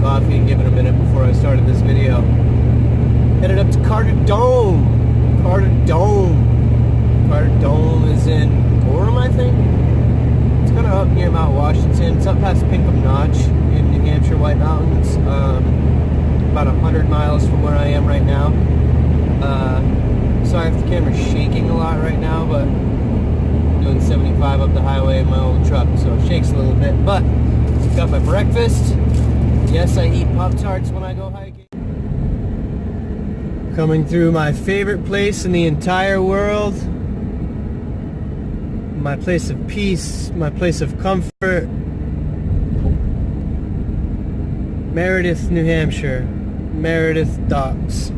coffee and give it a minute before I started this video. Headed up to Carter Dome. Carter Dome. Carter Dome is in Gorham, I think. It's kind of up near Mount Washington. It's up past Pinkham Notch in New Hampshire White Mountains. About 100 miles from where I am right now. Sorry if the camera's shaking a lot right now, but I'm doing 75 up the highway in my old truck, so it shakes a little bit. But got my breakfast. Yes, I eat Pop-Tarts when I go hiking. Coming through my favorite place in the entire world. My place of peace, my place of comfort. Meredith, New Hampshire. Meredith Docks.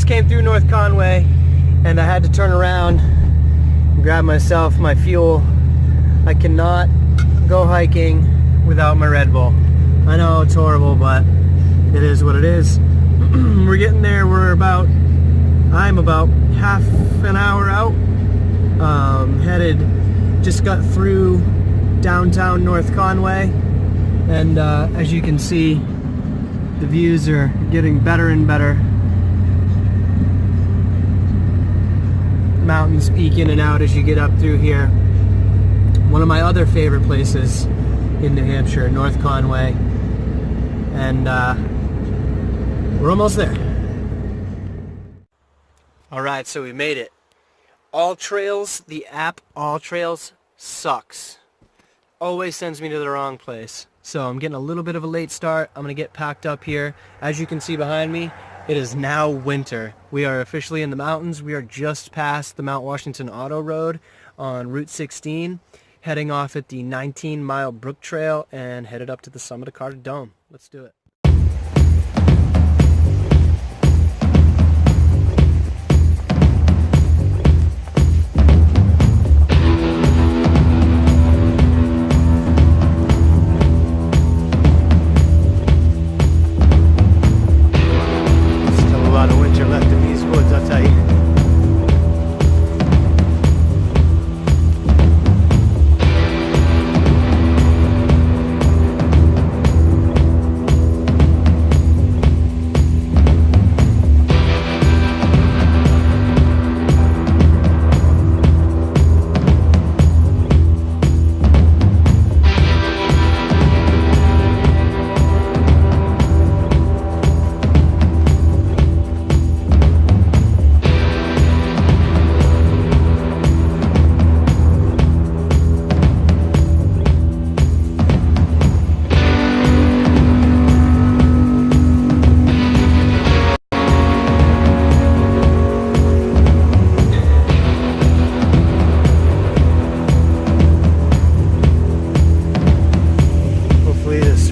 Came through North Conway and I had to turn around and grab myself my fuel. I cannot go hiking without my Red Bull. I know it's horrible, but it is what it is. We're getting there. I'm about half an hour out. Just got through downtown North Conway, and as you can see, the views are getting better and better. Mountains peek in and out as you get up through here. One of my other favorite places in New Hampshire, North Conway, and we're almost there. Alright, so we made it. AllTrails, the app AllTrails sucks. Always sends me to the wrong place. So I'm getting a little bit of a late start. I'm going to get packed up here. As you can see behind me, it is now winter. We are officially in the mountains. We are just past the Mount Washington Auto Road on Route 16, heading off at the 19-mile Brook Trail and headed up to the summit of Carter Dome. Let's do it.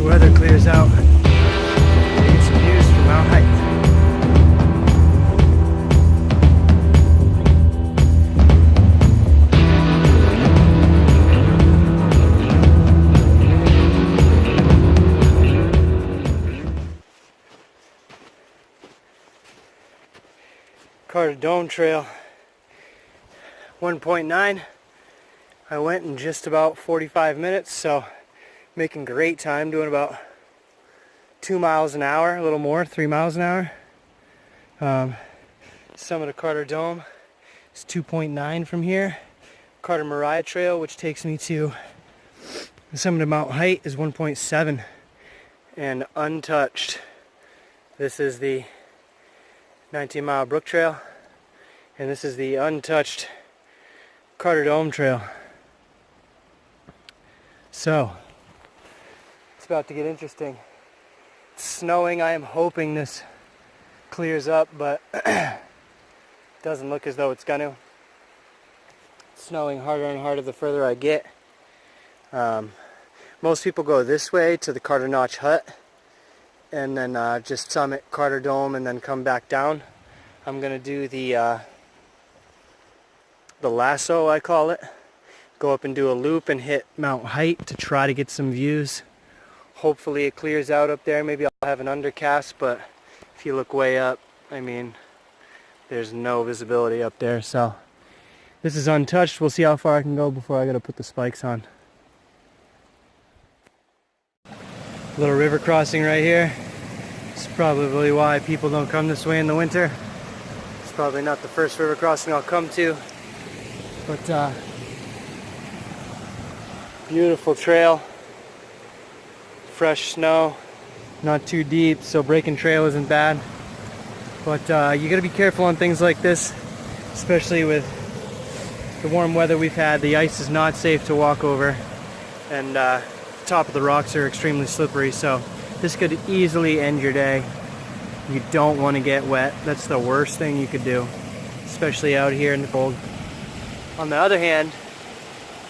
Weather clears out. Get some views from Mount Height. Carter Dome Trail 1.9. I went in just about 45 minutes, so making great time, doing about 2 miles an hour, a little more, 3 miles an hour. Summit of Carter Dome is 2.9 from here. Carter Moriah Trail, which takes me to the summit of Mount Height, is 1.7 and untouched. This is the 19-mile Brook Trail, and this is the untouched Carter Dome Trail. So it's about to get interesting. It's snowing. I am hoping this clears up, but doesn't look as though it's gonna. It's snowing harder and harder the further I get. Most people go this way to the Carter Notch Hut and then just summit Carter Dome and then come back down. I'm gonna do the lasso, I call it. Go up and do a loop and hit Mount Height to try to get some views. Hopefully it clears out up there. Maybe I'll have an undercast, but if you look way up, I mean, there's no visibility up there. So this is untouched. We'll see how far I can go before I gotta put the spikes on. Little river crossing right here. It's probably why people don't come this way in the winter. It's probably not the first river crossing I'll come to, but beautiful trail, fresh snow, not too deep, so breaking trail isn't bad. But you gotta be careful on things like this, especially with the warm weather we've had. The ice is not safe to walk over, and top of the rocks are extremely slippery, so this could easily end your day. You don't want to get wet. That's the worst thing you could do, especially out here in the cold. On the other hand,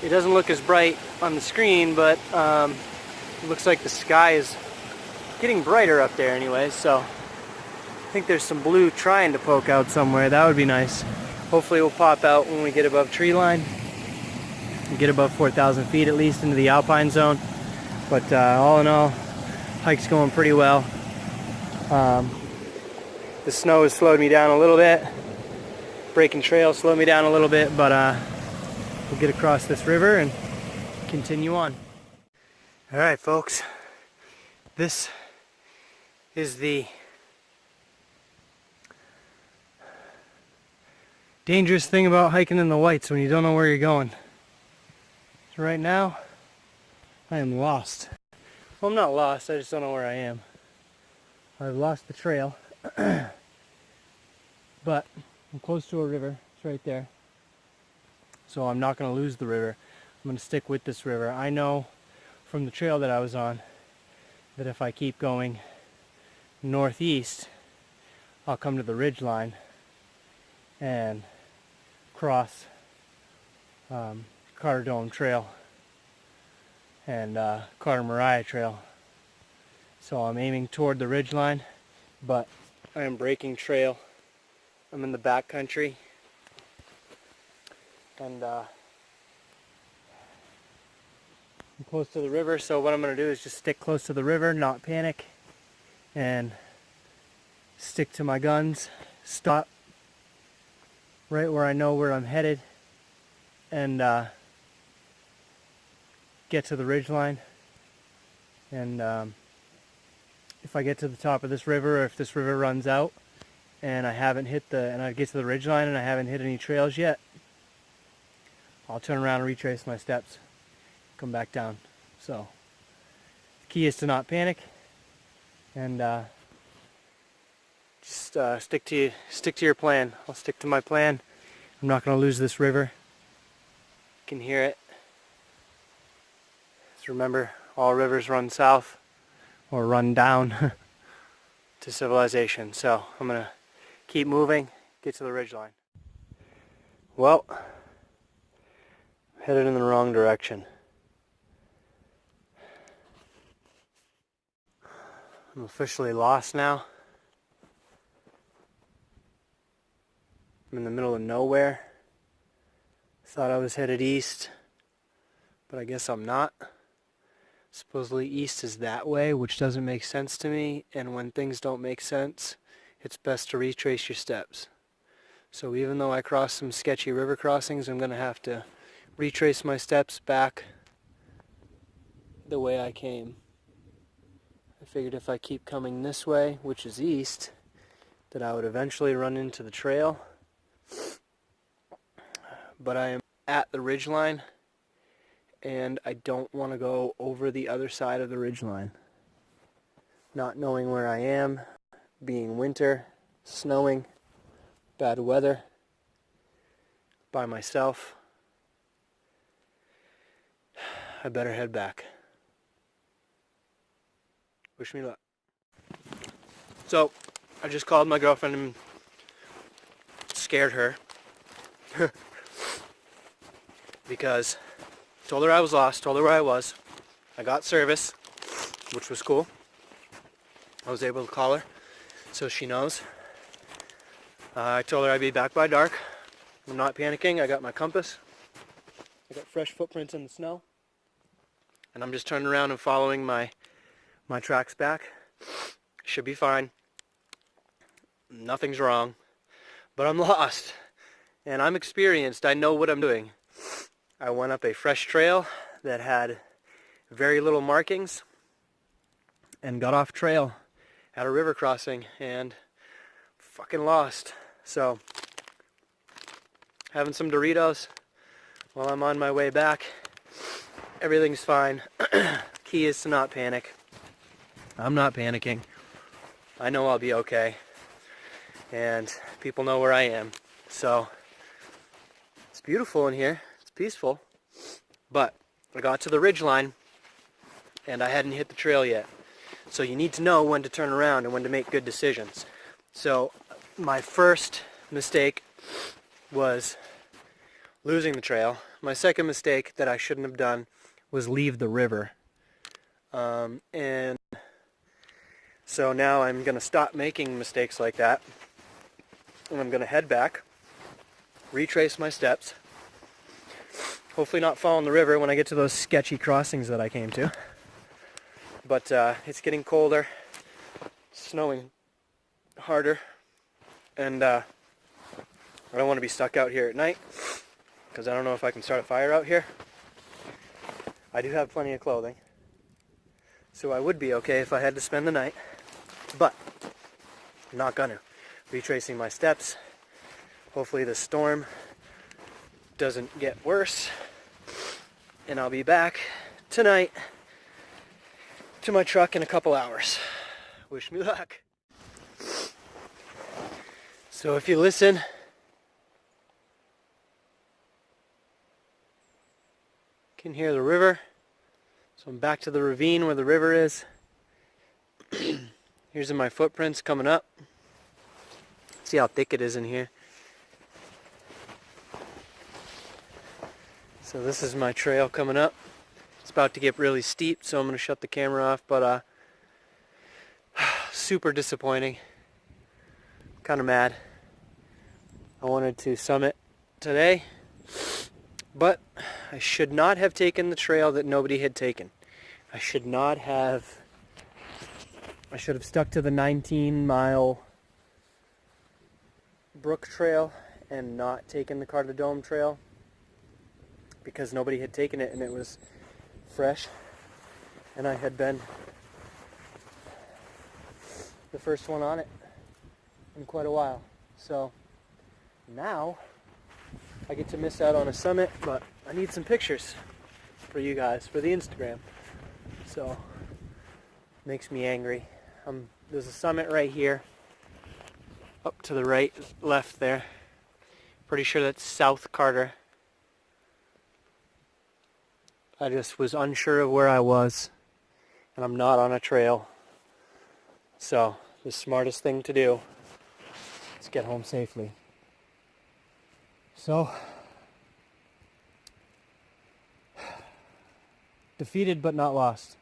it doesn't look as bright on the screen, but it looks like the sky is getting brighter up there anyway, so I think there's some blue trying to poke out somewhere. That would be nice. Hopefully it will pop out when we get above tree line. We get above 4,000 feet at least into the alpine zone. But all in all, hike's going pretty well. The snow has slowed me down a little bit. Breaking trail slowed me down a little bit, but we'll get across this river and continue on. Alright folks, this is the dangerous thing about hiking in the whites when you don't know where you're going. So right now, I am lost. Well, I'm not lost, I just don't know where I am. I've lost the trail, but I'm close to a river. It's right there. So I'm not going to lose the river. I'm going to stick with this river. I know from the trail that I was on that if I keep going northeast, I'll come to the ridge line and cross Carter Dome Trail and Carter Mariah Trail. So I'm aiming toward the ridge line, but I am breaking trail. I'm in the back country, and I'm close to the river, so what I'm going to do is just stick close to the river, not panic, and stick to my guns, stop right where I know where I'm headed, and get to the ridge line. And if I get to the top of this river, or if this river runs out and I haven't hit and I get to the ridge line and I haven't hit any trails yet, I'll turn around and retrace my steps, come back down. So the key is to not panic and just stick to your plan. I'll stick to my plan. I'm not going to lose this river. You can hear it. Just remember, all rivers run south or run down to civilization. So I'm going to keep moving, get to the ridgeline. Well, headed in the wrong direction. I'm officially lost now. I'm in the middle of nowhere. Thought I was headed east, but I guess I'm not. Supposedly east is that way, which doesn't make sense to me, and when things don't make sense, it's best to retrace your steps. So even though I crossed some sketchy river crossings, I'm going to have to retrace my steps back the way I came. I figured if I keep coming this way, which is east, that I would eventually run into the trail. But I am at the ridgeline, and I don't want to go over the other side of the ridgeline. Not knowing where I am, being winter, snowing, bad weather, by myself, I better head back. Wish me luck. So, I just called my girlfriend and scared her. Because told her I was lost, told her where I was. I got service, which was cool. I was able to call her, so she knows. I told her I'd be back by dark. I'm not panicking. I got my compass. I got fresh footprints in the snow. And I'm just turning around and following my tracks back. Should be fine. nothing's wrong, but I'm lost. And I'm experienced. I know what I'm doing. I went up a fresh trail that had very little markings and got off trail at a river crossing and fucking lost. So, having some Doritos while I'm on my way back. Everything's fine. Key is to not panic. I'm not panicking. I know I'll be okay. And people know where I am. So, it's beautiful in here. It's peaceful. But I got to the ridgeline and I hadn't hit the trail yet. So you need to know when to turn around and when to make good decisions. So my first mistake was losing the trail. My second mistake that I shouldn't have done was leave the river. And so now I'm going to stop making mistakes like that. And I'm going to head back, retrace my steps, hopefully not fall in the river when I get to those sketchy crossings that I came to. But it's getting colder, snowing harder, and I don't want to be stuck out here at night because I don't know if I can start a fire out here. I do have plenty of clothing, so I would be okay if I had to spend the night, but I'm not gonna. Retracing my steps. Hopefully the storm doesn't get worse, and I'll be back tonight to my truck in a couple hours. Wish me luck. So if you listen, you can hear the river. So I'm back to the ravine where the river is. Here's my footprints coming up. See how thick it is in here. So this is my trail coming up. It's about to get really steep, so I'm going to shut the camera off, but super disappointing. Kind of mad. I wanted to summit today, but I should not have taken the trail that nobody had taken. I should have stuck to the 19-mile Brook Trail and not taken the Carter Dome Trail because nobody had taken it and it was fresh and I had been the first one on it in quite a while. So now I get to miss out on a summit, but I need some pictures for you guys for the Instagram. So makes me angry. There's a summit right here. Up to the right, left there. Pretty sure that's South Carter. I just was unsure of where I was. And I'm not on a trail. So, the smartest thing to do is get home safely. So, defeated but not lost.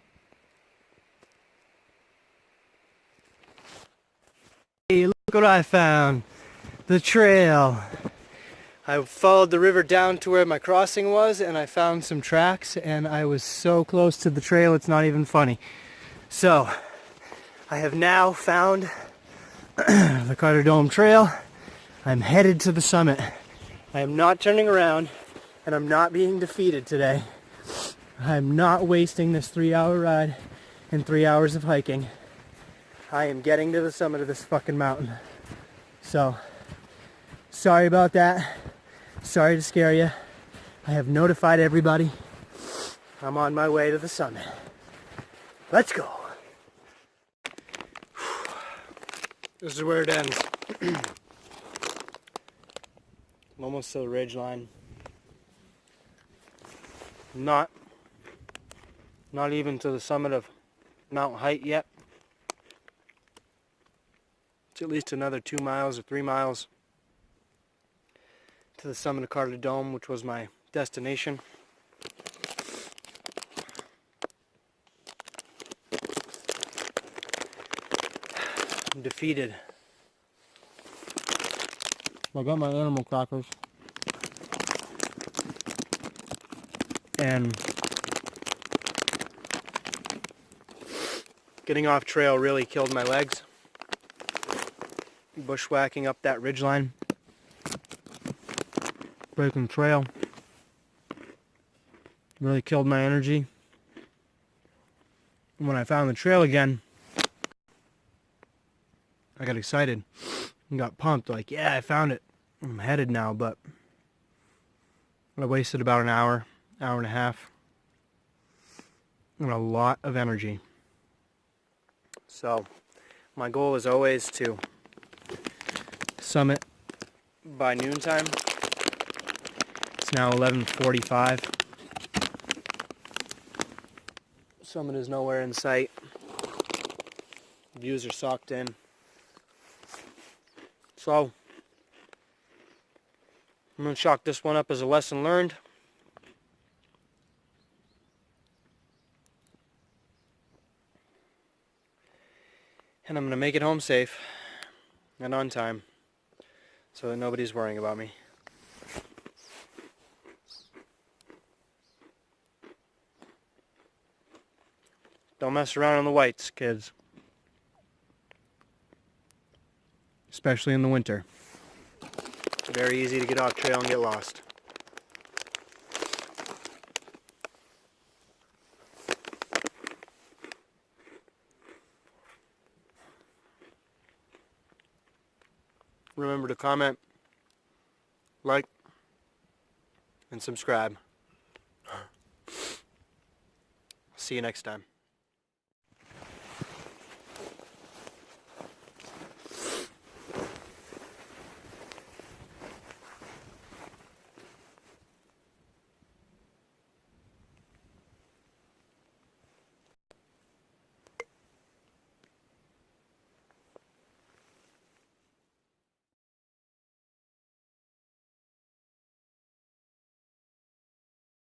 Hey, look what I found. The trail. I followed the river down to where my crossing was and I found some tracks and I was so close to the trail it's not even funny. So, I have now found the Carter Dome Trail. I'm headed to the summit. I am not turning around and I'm not being defeated today. I'm not wasting this 3-hour ride and 3 hours of hiking. I am getting to the summit of this fucking mountain. So, sorry about that. Sorry to scare you. I have notified everybody. I'm on my way to the summit. Let's go. This is where it ends. I'm almost to the ridge line. Not even to the summit of Mount Height yet. It's at least another 2 miles or 3 miles to the summit of Carter Dome, which was my destination. I'm defeated. I got my animal crackers. And getting off trail really killed my legs. bushwhacking up that ridgeline, breaking trail. Really killed my energy. When I found the trail again, I got excited and got pumped, like, yeah, I found it. I'm headed now, but I wasted about an hour, hour and a half, and a lot of energy. So my goal is always to summit by noontime. It's now 11:45. Summit is nowhere in sight. Views are socked in. So I'm going to chalk this one up as a lesson learned. And I'm going to make it home safe and on time so that nobody's worrying about me. Don't mess around on the whites, kids. Especially in the winter. It's very easy to get off trail and get lost. Remember to comment, like, and subscribe. See you next time.